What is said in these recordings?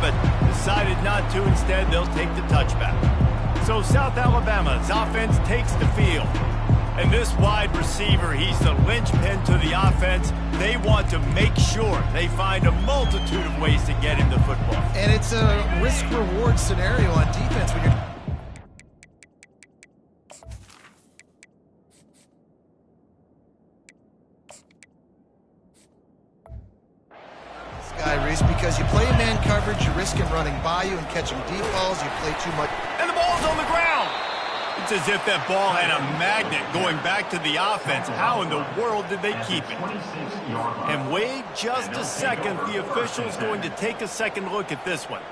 but decided not to. Instead, they'll take the touchback. So South Alabama's offense takes the field. And this wide receiver, he's the linchpin to the offense. They want to make sure they find a multitude of ways to get him the football. And it's a risk-reward scenario on defense when you're... Reese, because you play man coverage, you risk him running by you and catching deep balls. You play too much. And the ball's on the ground. It's as if that ball had a magnet going back to the offense. How in the world did they keep it? And wait just a second. The official's going to take a second look at this one.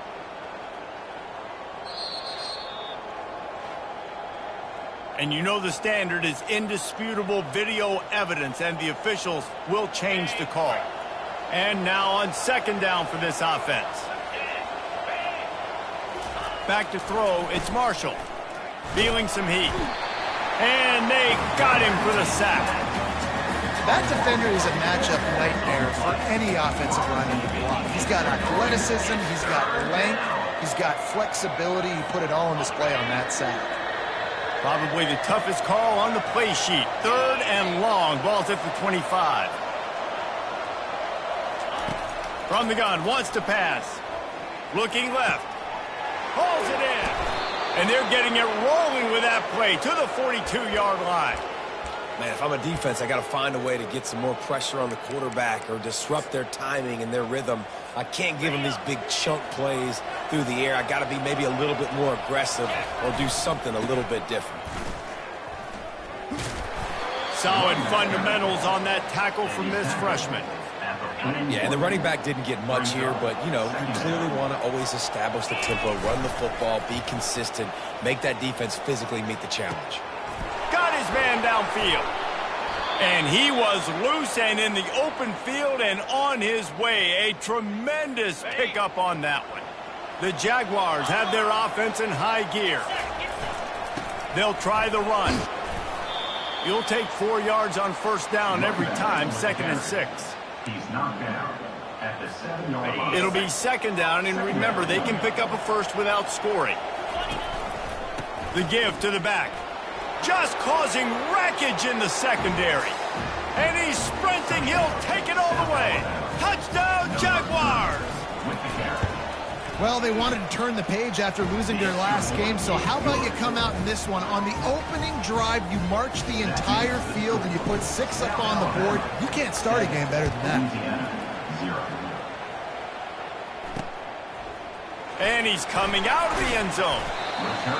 And you know the standard is indisputable video evidence, and the officials will change the call. And now on second down for this offense. Back to throw, it's Marshall. Feeling some heat. And they got him for the sack. That defender is a matchup nightmare for any offensive lineman to block. He's got athleticism, he's got length, he's got flexibility. He put it all on display on that sack. Probably the toughest call on the play sheet. Third and long, ball's at the 25. From the gun, wants to pass. Looking left. Hauls it in. And they're getting it rolling with that play to the 42-yard line. Man, if I'm a defense, I got to find a way to get some more pressure on the quarterback or disrupt their timing and their rhythm. I can't give them these big chunk plays through the air. I got to be maybe a little bit more aggressive or do something a little bit different. Solid fundamentals on that tackle from this freshman. Yeah, and the running back didn't get much here, but, you know, you clearly want to always establish the tempo, run the football, be consistent, make that defense physically meet the challenge. Got his man downfield. And he was loose and in the open field and on his way. A tremendous pickup on that one. The Jaguars have their offense in high gear. They'll try the run. You'll take 4 yards on first down every time, 2nd and 6. He's knocked down at the 7-yard line. It'll be second down, and remember, they can pick up a first without scoring. The give to the back. Just causing wreckage in the secondary. And he's sprinting. He'll take it all the way. Touchdown, Jaguars! Well, they wanted to turn the page after losing their last game, so how about you come out in this one? On the opening drive, you march the entire field and you put 6 up on the board. You can't start a game better than that. And he's coming out of the end zone.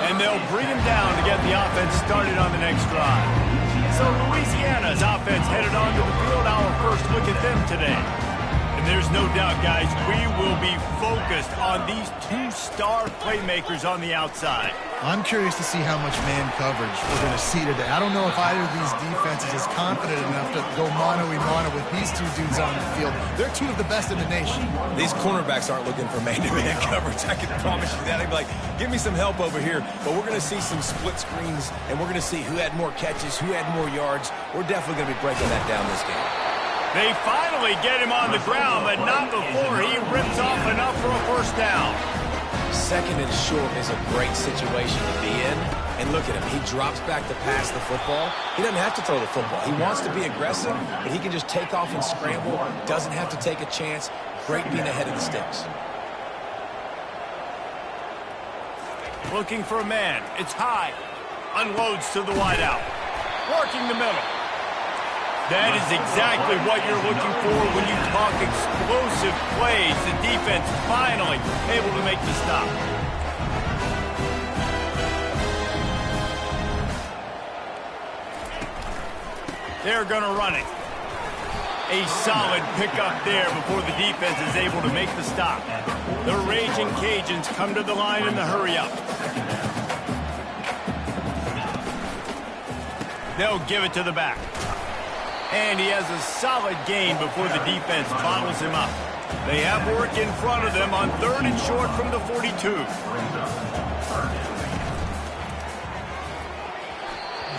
And they'll bring him down to get the offense started on the next drive. So Louisiana's offense headed onto the field. Our first look at them today. And there's no doubt, guys, we will be focused on these 2-star playmakers on the outside. I'm curious to see how much man coverage we're going to see today. I don't know if either of these defenses is confident enough to go mano-a-mano with these two dudes on the field. They're two of the best in the nation. These cornerbacks aren't looking for man-to-man coverage. I can promise you that. They'd be like, give me some help over here. But we're going to see some split screens, and we're going to see who had more catches, who had more yards. We're definitely going to be breaking that down this game. They finally get him on the ground, but not before he rips off enough for a first down. 2nd and short is a great situation to be in. And look at him. He drops back to pass the football. He doesn't have to throw the football. He wants to be aggressive, but he can just take off and scramble. Doesn't have to take a chance. Great being ahead of the sticks. Looking for a man. It's high. Unloads to the wideout. Working the middle. That is exactly what you're looking for when you talk explosive plays. The defense finally able to make the stop. They're going to run it. A solid pickup there before the defense is able to make the stop. The Raging Cajuns come to the line in the hurry-up. They'll give it to the back. And he has a solid gain before the defense bottles him up. They have work in front of them on 3rd and short from the 42.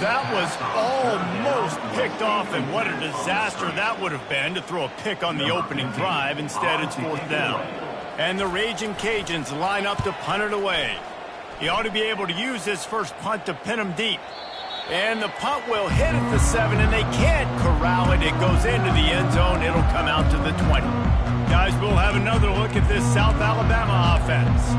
That was almost picked off, and what a disaster that would have been to throw a pick on the opening drive. Instead, it's 4th down. And the Raging Cajuns line up to punt it away. He ought to be able to use this first punt to pin him deep. And the punt will hit at the 7, and they can't corral it. It goes into the end zone. It'll come out to the 20. Guys, we'll have another look at this South Alabama offense.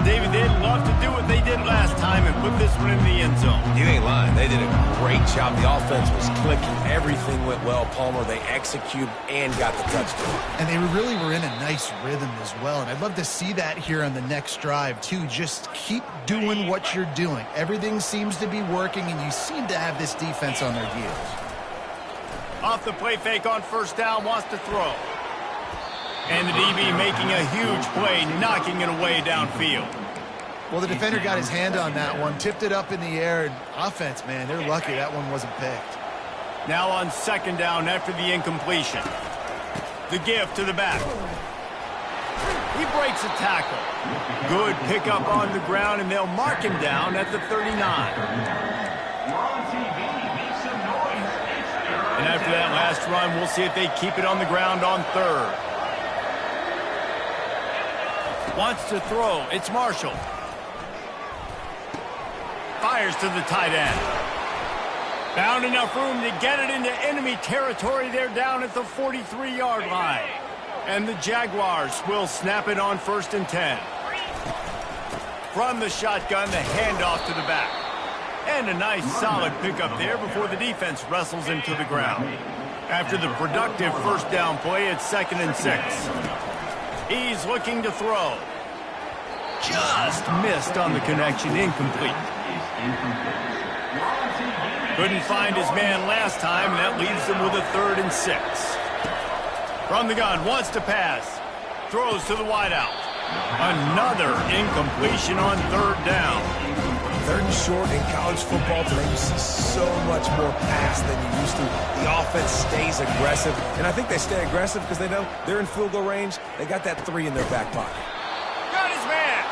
David, they'd love to do what they did last time and put this one in the end zone. You ain't lying. They did a great job. The offense was clicking. Everything went well, Palmer. They executed and got the touchdown. And they really were in a nice rhythm as well. And I'd love to see that here on the next drive, too. Just keep doing what you're doing. Everything seems to be working, and you seem to have this defense on their heels. Off the play fake on first down, wants to throw. And the DB making a huge play, knocking it away downfield. Well, the defender got his hand on that one, tipped it up in the air. And offense, man, they're lucky that one wasn't picked. Now on second down after the incompletion. The give to the back. He breaks a tackle. Good pickup on the ground, and they'll mark him down at the 39. And after that last run, we'll see if they keep it on the ground on third. Wants to throw. It's Marshall. Fires to the tight end. Found enough room to get it into enemy territory. They're down at the 43-yard line. And the Jaguars will snap it on 1st and 10. From the shotgun, the handoff to the back. And a nice solid pickup there before the defense wrestles him to the ground. After the productive first down play, it's 2nd and 6. He's looking to throw. Just missed on the connection, incomplete. Couldn't find his man last time, and that leaves him with a 3rd and 6. From the gun, wants to pass. Throws to the wideout. Another incompletion on 3rd down. 3rd and short in college football today, you see so much more pass than you used to. The offense stays aggressive, and I think they stay aggressive because they know they're in field goal range. They got that 3 in their back pocket. Got his man.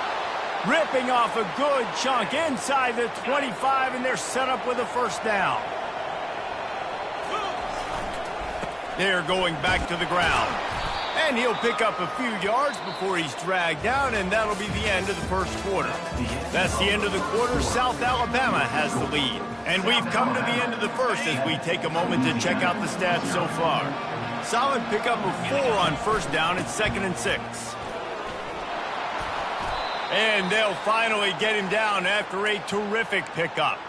Ripping off a good chunk inside the 25, and they're set up with a first down. They're going back to the ground. And he'll pick up a few yards before he's dragged down, and that'll be the end of the first quarter. That's the end of the quarter. South Alabama has the lead. And we've come to the end of the first as we take a moment to check out the stats so far. Solid pickup of 4 on first down. It's 2nd and 6. And they'll finally get him down after a terrific pickup.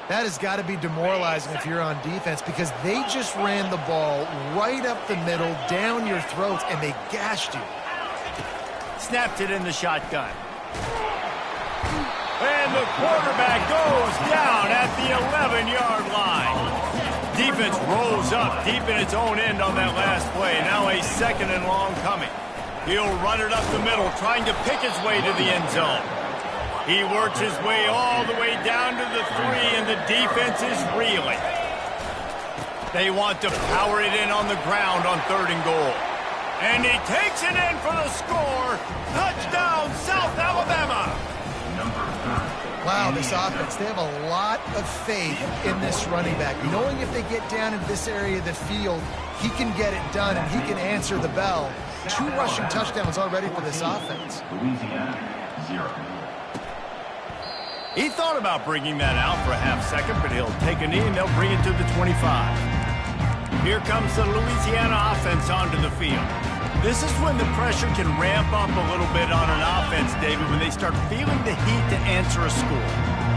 That has got to be demoralizing if you're on defense because they just ran the ball right up the middle, down your throats, and they gashed you. Snapped it in the shotgun. And the quarterback goes down at the 11-yard line. Defense rolls up deep in its own end on that last play. Now a 2nd and long coming. He'll run it up the middle, trying to pick his way to the end zone. He works his way all the way down to the 3, and the defense is reeling. They want to power it in on the ground on 3rd and goal. And he takes it in for the score. Touchdown, South Alabama. Wow, this offense, they have a lot of faith in this running back. Knowing if they get down into this area of the field, he can get it done and he can answer the bell. 2 rushing touchdowns already for this offense. Louisiana, 0. He thought about bringing that out for a half second, but he'll take a knee and they'll bring it to the 25. Here comes the Louisiana offense onto the field. This is when the pressure can ramp up a little bit on an offense, David, when they start feeling the heat to answer a score.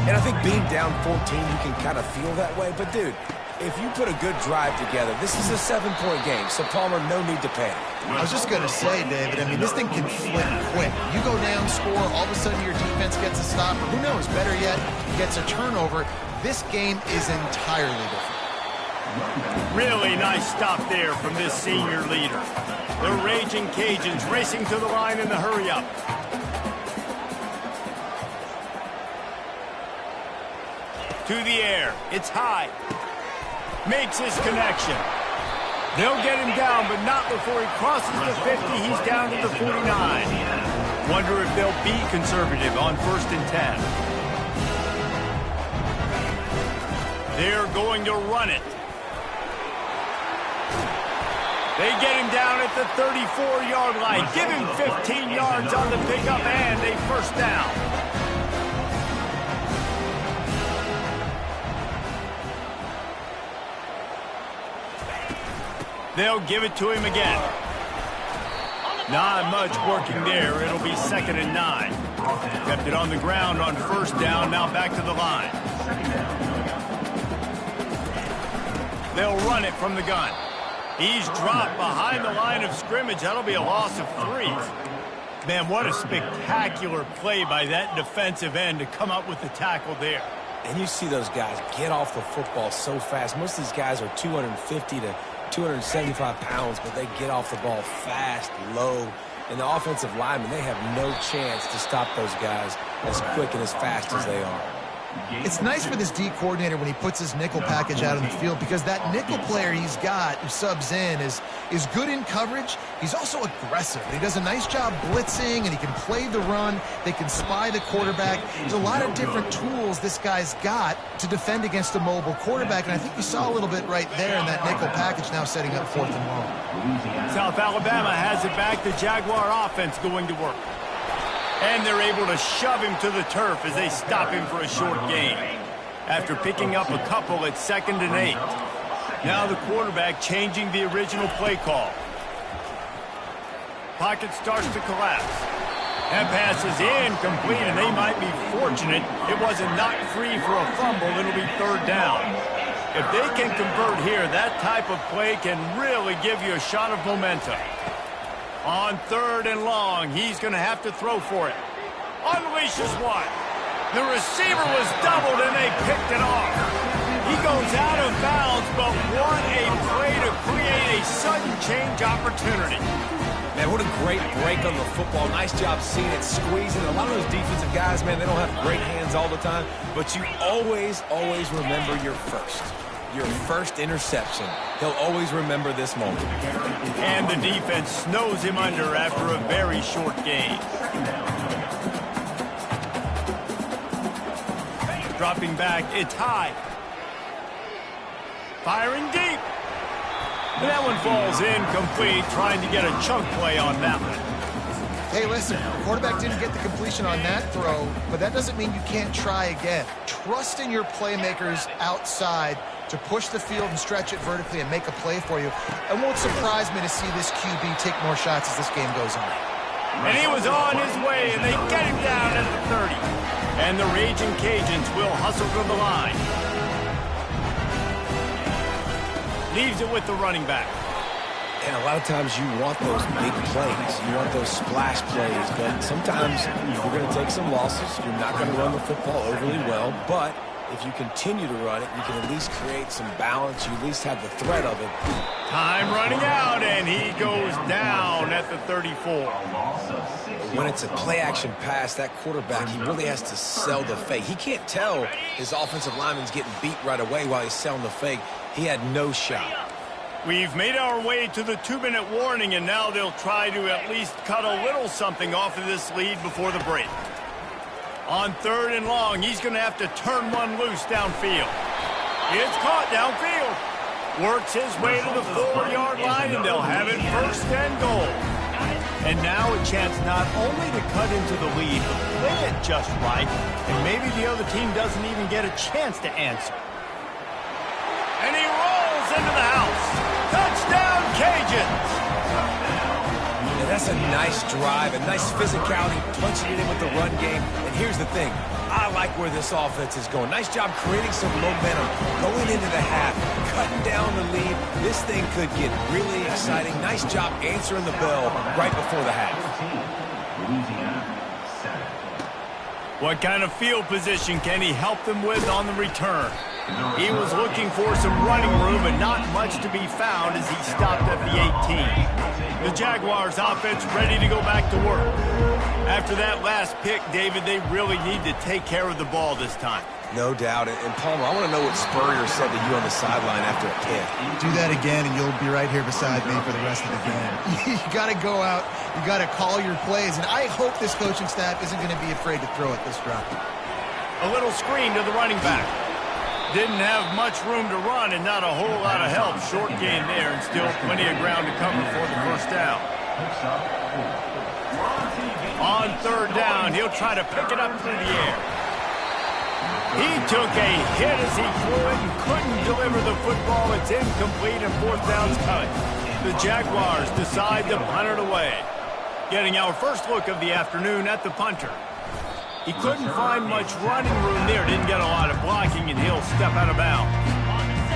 And I think being down 14, you can kind of feel that way. But, dude, if you put a good drive together, this is a 7-point game, so Palmer, no need to panic. I was just going to say, David, I mean, this thing can flip quick. You go down, score, all of a sudden your defense gets a stop. Or who knows, better yet, gets a turnover. This game is entirely different. Really nice stop there from this senior leader. The Raging Cajuns racing to the line in the hurry-up. To the air. It's high. Makes his connection. They'll get him down, but not before he crosses the 50. He's down to the 49. Wonder if they'll be conservative on 1st and 10. They're going to run it. They get him down at the 34-yard line. Give him 15 yards on the pickup and a first down. They'll give it to him again. Not much working there. It'll be 2nd and 9. Kept it on the ground on first down. Now back to the line. They'll run it from the gun. He's dropped behind the line of scrimmage. That'll be a loss of 3. Man, what a spectacular play by that defensive end to come up with the tackle there. And you see those guys get off the football so fast. Most of these guys are 250 to 275 pounds, but they get off the ball fast, low. And the offensive linemen, they have no chance to stop those guys as quick and as fast as they are. It's nice for this D coordinator when he puts his nickel package out on the field, because that nickel player he's got who subs in is good in coverage. He's also aggressive. He does a nice job blitzing, and he can play the run. They can spy the quarterback. There's a lot of different tools this guy's got to defend against a mobile quarterback, and I think you saw a little bit right there in that nickel package, now setting up 4th and long. South Alabama has it back. The Jaguar offense going to work. And they're able to shove him to the turf as they stop him for a short gain. After picking up a couple at 2nd and 8. Now the quarterback changing the original play call. Pocket starts to collapse. That pass is incomplete, and they might be fortunate it wasn't knocked free for a fumble. It'll be 3rd down. If they can convert here, that type of play can really give you a shot of momentum. On 3rd and long, he's going to have to throw for it. Unleashes one. The receiver was doubled, and they picked it off. He goes out of bounds, but what a play to create a sudden change opportunity. Man, what a great break on the football. Nice job seeing it, squeezing. A lot of those defensive guys, man, they don't have great hands all the time, but you always remember your first interception. He'll always remember this moment. And the defense snows him under after a very short gain. Dropping back, it's high. Firing deep. And that one falls incomplete, trying to get a chunk play on that one. Hey, listen, the quarterback didn't get the completion on that throw, but that doesn't mean you can't try again. Trust in your playmakers outside to push the field and stretch it vertically and make a play for you. It won't surprise me to see this QB take more shots as this game goes on. And he was on his way, and they get him down at the 30. And the Raging Cajuns will hustle to the line. Leaves it with the running back. And a lot of times you want those big plays. You want those splash plays. But sometimes you're going to take some losses. You're not going to run the football overly well. But if you continue to run it, you can at least create some balance. You at least have the threat of it. Time running out, and he goes down at the 34. When it's a play-action pass, that quarterback, he really has to sell the fake. He can't tell his offensive lineman's getting beat right away while he's selling the fake. He had no shot. We've made our way to the 2-minute warning, and now they'll try to at least cut a little something off of this lead before the break. On 3rd and long, he's going to have to turn one loose downfield. It's caught downfield. Works his way to the 4-yard line, and they'll have it 1st and goal. And now a chance not only to cut into the lead, but play it just right, and maybe the other team doesn't even get a chance to answer. And he rolls into the house. Touchdown, Cajuns! And that's a nice drive, a nice physicality, punching it in with the run game. And here's the thing. I like where this offense is going. Nice job creating some momentum, going into the half, cutting down the lead. This thing could get really exciting. Nice job answering the bell right before the half. What kind of field position can he help them with on the return? He was looking for some running room, but not much to be found as he stopped at the 18. The Jaguars offense ready to go back to work. After that last pick, David, they really need to take care of the ball this time. No doubt. And Palmer, I want to know what Spurrier said to you on the sideline after a pick. Do that again, and you'll be right here beside me for the rest of the game. You got to go out. You got to call your plays, and I hope this coaching staff isn't going to be afraid to throw it this drive. A little screen to the running back. Didn't have much room to run and not a whole lot of help. Short gain there and still plenty of ground to cover for the first down. On third down, he'll try to pick it up through the air. He took a hit as he threw it and couldn't deliver the football. It's incomplete and fourth down's coming. The Jaguars decide to punt it away. Getting our first look of the afternoon at the punter. He couldn't find much running room there. Didn't get a lot of blocking, and he'll step out of bounds.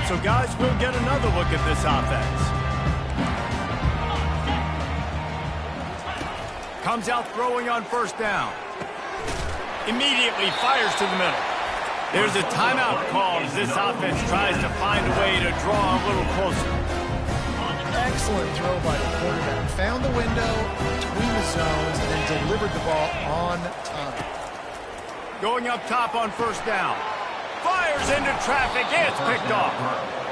So, guys, we'll get another look at this offense. Comes out throwing on first down. Immediately fires to the middle. There's a timeout call as this offense tries to find a way to draw a little closer. Excellent throw by the quarterback. Found the window between the zones and then delivered the ball on time. Going up top on first down. Fires into traffic. It's picked off.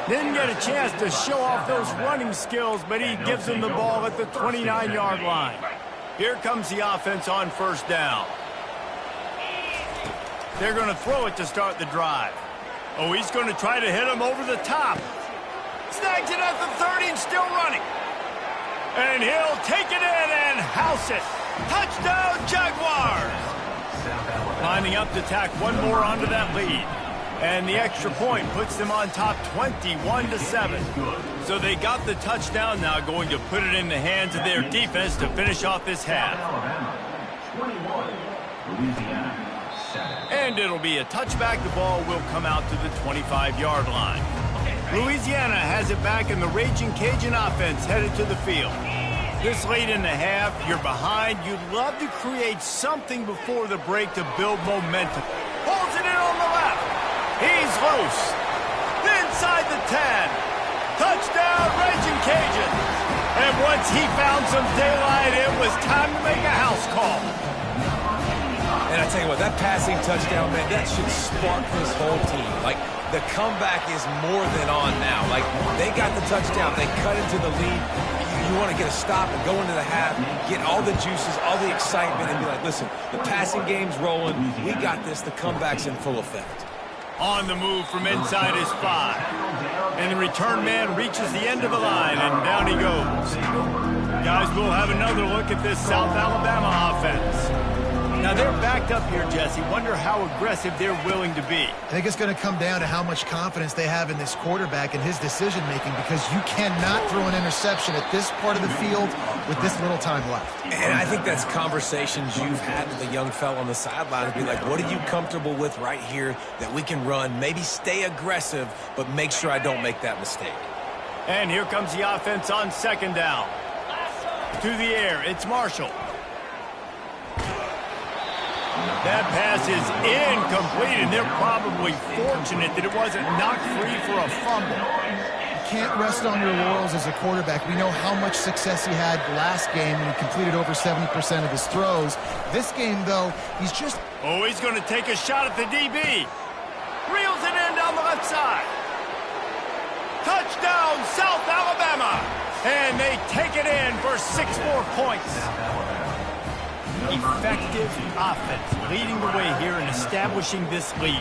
Didn't get a chance to show off those running skills, but he gives him the ball at the 29-yard line. Here comes the offense on first down. They're going to throw it to start the drive. Oh, he's going to try to hit him over the top. Snags it at the 30 and still running. And he'll take it in and house it. Touchdown, Jaguars! Lining up to tack one more onto that lead. And the extra point puts them on top 21-7. So they got the touchdown, now going to put it in the hands of their defense to finish off this half. And it'll be a touchback. The ball will come out to the 25-yard line. Louisiana has it back, and the Raging Cajun offense headed to the field. This late in the half, you're behind. You'd love to create something before the break to build momentum. Pulls it in on the left. He's loose. Inside the 10. Touchdown, Raging Cajun. And once he found some daylight, it was time to make a house call. And I tell you what, that passing touchdown, man, that should spark this whole team. Like, the comeback is more than on now. Like, they got the touchdown. They cut into the lead. You want to get a stop and go into the half, get all the juices, all the excitement, and be like, listen, the passing game's rolling. We got this. The comeback's in full effect. On the move from inside his 5. And the return man reaches the end of the line, and down he goes. Guys, we'll have another look at this South Alabama offense. Now, they're backed up here, Jesse. Wonder how aggressive they're willing to be. I think it's going to come down to how much confidence they have in this quarterback and his decision-making, because you cannot throw an interception at this part of the field with this little time left. And I think that's conversations you've had with the young fella on the sideline to be like, what are you comfortable with right here that we can run? Maybe stay aggressive, but make sure I don't make that mistake. And here comes the offense on second down. To the air, it's Marshall. That pass is incomplete, and they're probably fortunate that it wasn't knocked free for a fumble. You can't rest on your laurels as a quarterback. We know how much success he had last game when he completed over 70% of his throws. This game, though, he's just... Oh, he's going to take a shot at the DB. Reels it in down the left side. Touchdown, South Alabama. And they take it in for 6 more points. Effective offense leading the way here and establishing this lead.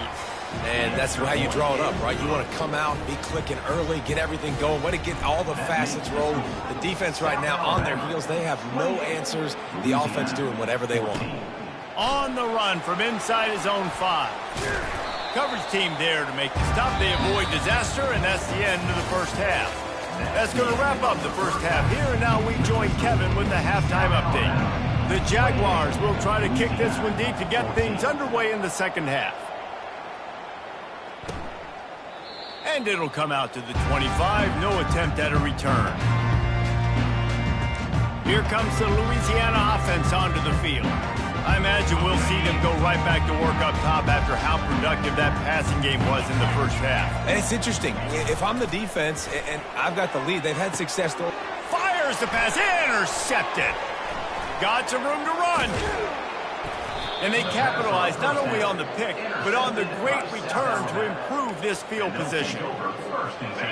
And that's how you draw it up, right? You want to come out, be clicking early, get everything going, want to get all the facets rolled. The defense right now on their heels, they have no answers. The offense doing whatever they want. On the run from inside his own 5. Coverage team there to make the stop. They avoid disaster, and that's the end of the first half. That's going to wrap up the first half here, and now we join Kevin with the halftime update. The Jaguars will try to kick this one deep to get things underway in the second half. And it'll come out to the 25. No attempt at a return. Here comes the Louisiana offense onto the field. I imagine we'll see them go right back to work up top after how productive that passing game was in the first half. And it's interesting. If I'm the defense and I've got the lead, they've had success. Fires the pass. Intercepted. Got some room to run. And they capitalized not only on the pick, but on the great return to improve this field position.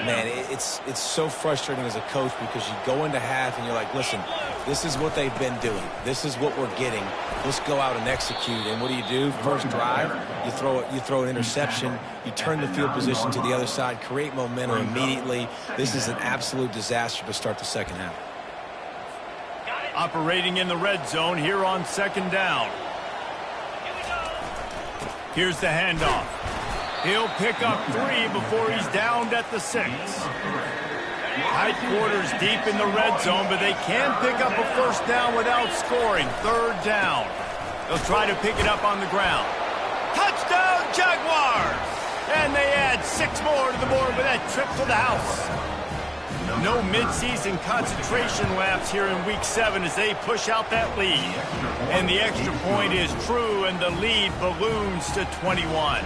Man, it's so frustrating as a coach because you go into half and you're like, listen, This is what they've been doing. This is what we're getting. Let's go out and execute. And what do? First drive, you throw an interception, you turn the field position to the other side, create momentum immediately. This is an absolute disaster to start the second half. Operating in the red zone here on second down. Here's the handoff. He'll pick up 3 before he's downed at the 6. Tight quarters deep in the red zone, but they can pick up a first down without scoring. Third down. They'll try to pick it up on the ground. Touchdown, Jaguars! And they add 6 more to the board with that trip to the house. No midseason concentration lapse here in Week 7 as they push out that lead. And the extra point is true, and the lead balloons to 21.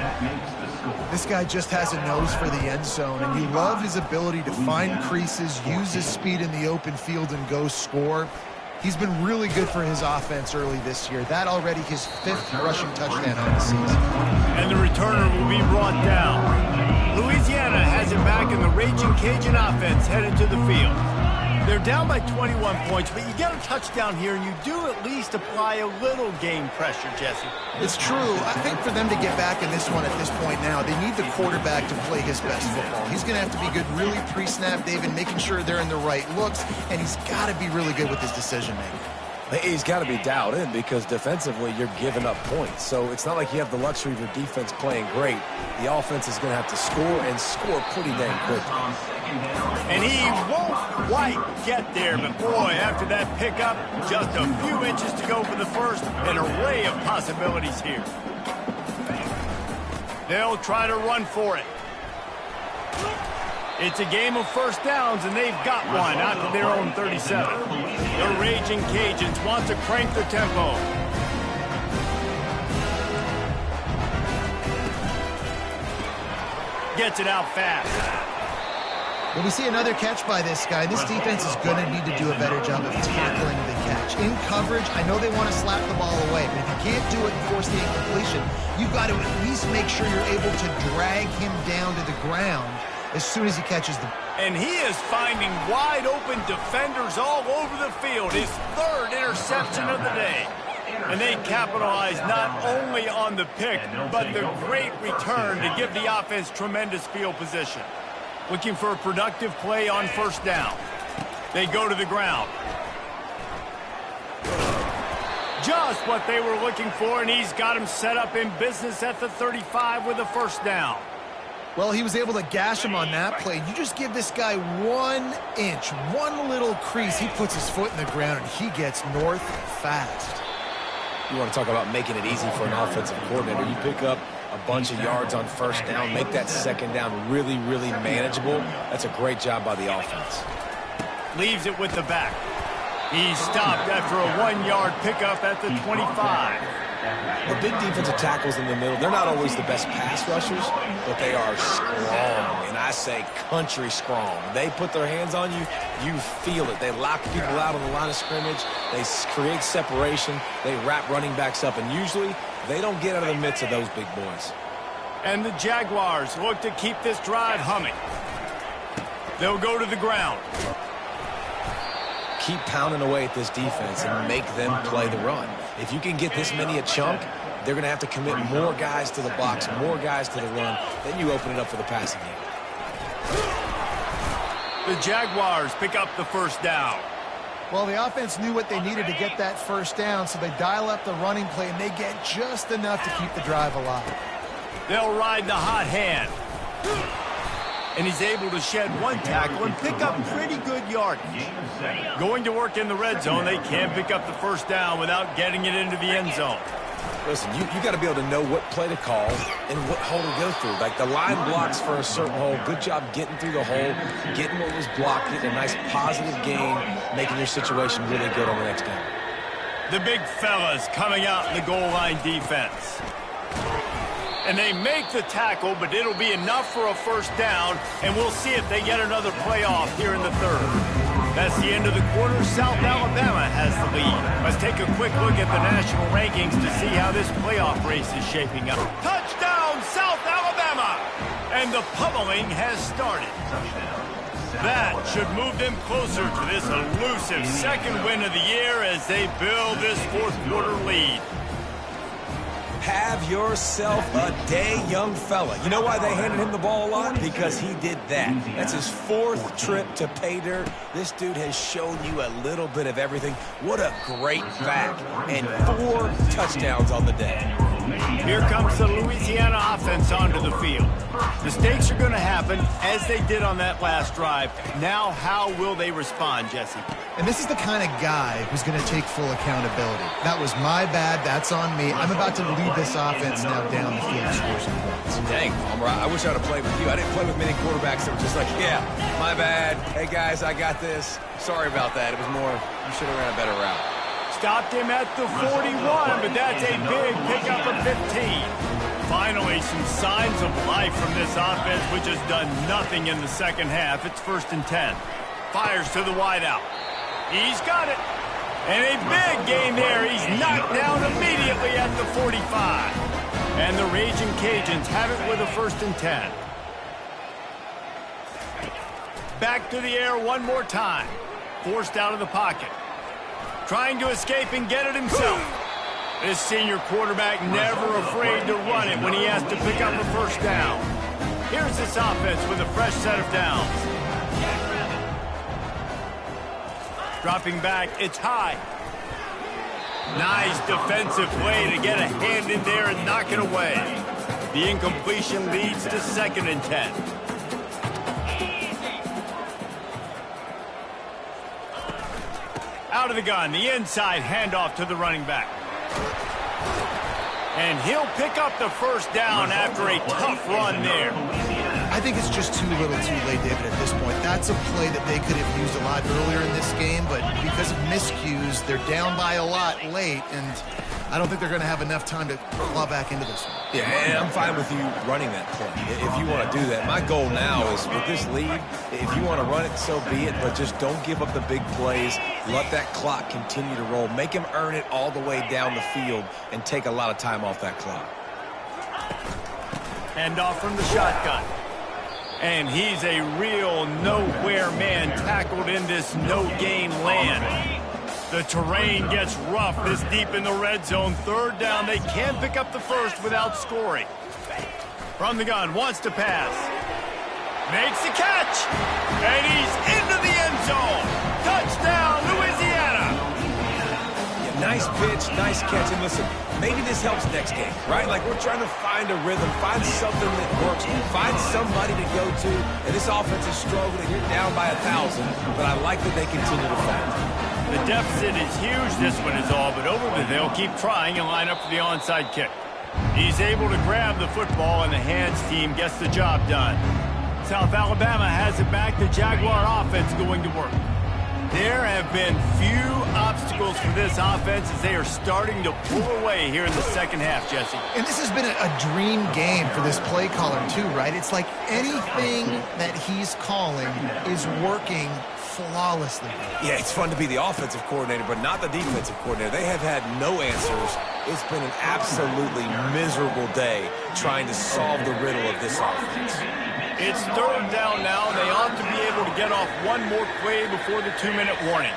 This guy just has a nose for the end zone, and you love his ability to find creases, use his speed in the open field, and go score. He's been really good for his offense early this year. That already his 5th rushing touchdown on the season. And the returner will be brought down. Louisiana has it back in the Raging Cajun offense headed to the field. They're down by 21 points, but you get a touchdown here, and you do at least apply a little game pressure, Jesse. It's true. I think for them to get back in this one at this point now, they need the quarterback to play his best football. He's going to have to be good really pre-snap, David, making sure they're in the right looks, and he's got to be really good with his decision-making. He's got to be dialed in because defensively you're giving up points. So it's not like you have the luxury of your defense playing great. The offense is going to have to score and score pretty dang quick. And he won't quite get there, but boy, after that pickup, just a few inches to go for the first. An array of possibilities here. They'll try to run for it. It's a game of first downs, and they've got one out to their own 37. The Raging Cajuns want to crank the tempo. Gets it out fast. Well, we see another catch by this guy. This defense is going to need to do a better job of tackling the catch. In coverage, I know they want to slap the ball away, but if you can't do it and force the incompletion, you've got to at least make sure you're able to drag him down to the ground as soon as he catches the ball. And he is finding wide-open defenders all over the field. His 3rd interception of the day. And they capitalize not only on the pick, but the great return to give the offense tremendous field position. Looking for a productive play on first down. They go to the ground. Just what they were looking for, and he's got him set up in business at the 35 with a first down. Well, he was able to gash him on that play. You just give this guy 1 inch, one little crease. He puts his foot in the ground, and he gets north fast. You want to talk about making it easy for an offensive coordinator. You pick up a bunch of yards on first down, make that second down really, really manageable. That's a great job by the offense. Leaves it with the back. He's stopped after a 1-yard pickup at the 25. The big defensive tackles in the middle, they're not always the best pass rushers, but they are strong, and I say country strong. They put their hands on you, you feel it. They lock people out on the line of scrimmage. They create separation. They wrap running backs up, and usually they don't get out of the midst of those big boys. And the Jaguars look to keep this drive humming. They'll go to the ground. Keep pounding away at this defense and make them play the run. If you can get this many a chunk, they're going to have to commit more guys to the box, more guys to the run. Then you open it up for the passing game. The Jaguars pick up the first down. Well, the offense knew what they needed to get that first down, so they dial up the running play, and they get just enough to keep the drive alive. They'll ride the hot hand. And he's able to shed 1 tackle and pick up pretty good yardage. Going to work in the red zone, they can't pick up the first down without getting it into the end zone. Listen, you got to be able to know what play to call and what hole to go through. Like the line blocks for a certain hole. Good job getting through the hole, getting what was blocked, getting a nice positive gain, making your situation really good on the next down. The big fellas coming out in the goal line defense. And they make the tackle, but it'll be enough for a first down, and we'll see if they get another playoff here in the 3rd. That's the end of the quarter. South Alabama has the lead. Let's take a quick look at the national rankings to see how this playoff race is shaping up. Touchdown, South Alabama! And the pummeling has started. That should move them closer to this elusive second win of the year as they build this fourth quarter lead. Have yourself a day, young fella. You know why they handed him the ball a lot? Because he did that. That's his fourth trip to pay dirt. This dude has shown you a little bit of everything. What a great back. And 4 touchdowns on the day. Here comes the Louisiana offense onto the field. Mistakes are going to happen, as they did on that last drive. Now, how will they respond, Jesse? And this is the kind of guy who's going to take full accountability. That was my bad. That's on me. I'm about to lead this offense now down the field to score some points. Dang, Palmer, I wish I would have played with you. I didn't play with many quarterbacks that were just like, yeah, my bad. Hey, guys, I got this. Sorry about that. It was more, you should have ran a better route. Stopped him at the 41, but that's a big pickup of 15. Finally, some signs of life from this offense, which has done nothing in the second half. It's 1st and 10. Fires to the wideout. He's got it. And a big gain there. He's knocked down immediately at the 45. And the Raging Cajuns have it with a 1st and 10. Back to the air one more time. Forced out of the pocket. Trying to escape and get it himself. This senior quarterback never afraid to run it when he has to pick up a 1st down. Here's this offense with a fresh set of downs. Dropping back, it's high. Nice defensive play to get a hand in there and knock it away. The incompletion leads to 2nd and 10. Out of the gun, the inside handoff to the running back. And he'll pick up the 1st down after a tough run there. I think it's just too little too late, David, at this point. That's a play that they could have used a lot earlier in this game, but because of miscues, they're down by a lot late, and I don't think they're going to have enough time to claw back into this one. Yeah, and I'm fine with you running that play if you want to do that. My goal now is with this lead, if you want to run it, so be it, but just don't give up the big plays. Let that clock continue to roll. Make him earn it all the way down the field and take a lot of time off that clock. Hand off from the shotgun. And he's a real nowhere man tackled in this no-gain land. The terrain gets rough this deep in the red zone. 3rd down, they can pick up the 1st without scoring. From the gun, wants to pass. Makes the catch. And he's into the end zone. Touchdown, Louisiana. Yeah, nice pitch, nice catch. And listen, maybe this helps next game, right? Like we're trying to find a rhythm, find something that works, find somebody to go to. And this offense is struggling. You're down by 1,000, but I like that they continue to fight. The deficit is huge, this one is all, but over there they'll keep trying and line up for the onside kick. He's able to grab the football, and the hands team gets the job done. South Alabama has it back. The Jaguar offense going to work. There have been few obstacles for this offense as they are starting to pull away here in the second half, Jesse. And this has been a dream game for this play caller, too, right? It's like anything that he's calling is working flawlessly. Yeah, it's fun to be the offensive coordinator, but not the defensive coordinator. They have had no answers. It's been an absolutely miserable day trying to solve the riddle of this offense. It's 3rd down now. They ought to be able to get off one more play before the 2-minute warning.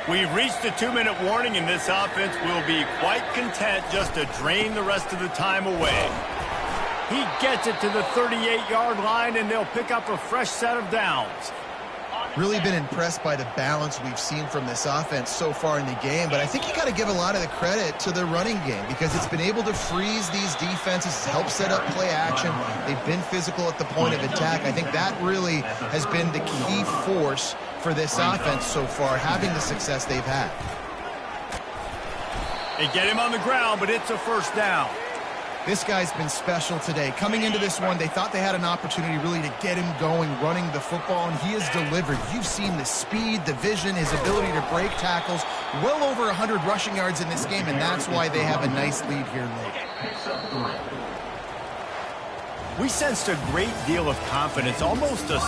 We've reached the 2-minute warning, and this offense will be quite content just to drain the rest of the time away. He gets it to the 38-yard line, and they'll pick up a fresh set of downs. Really been impressed by the balance we've seen from this offense so far in the game, but I think you got to give a lot of the credit to the running game because it's been able to freeze these defenses, help set up play action. They've been physical at the point of attack. I think that really has been the key force for this offense so far, having the success they've had. They get him on the ground, but it's a 1st down. This guy's been special today. Coming into this one, they thought they had an opportunity really to get him going, running the football, and he has delivered. You've seen the speed, the vision, his ability to break tackles. Well over 100 rushing yards in this game, and that's why they have a nice lead here late. We sensed a great deal of confidence, almost a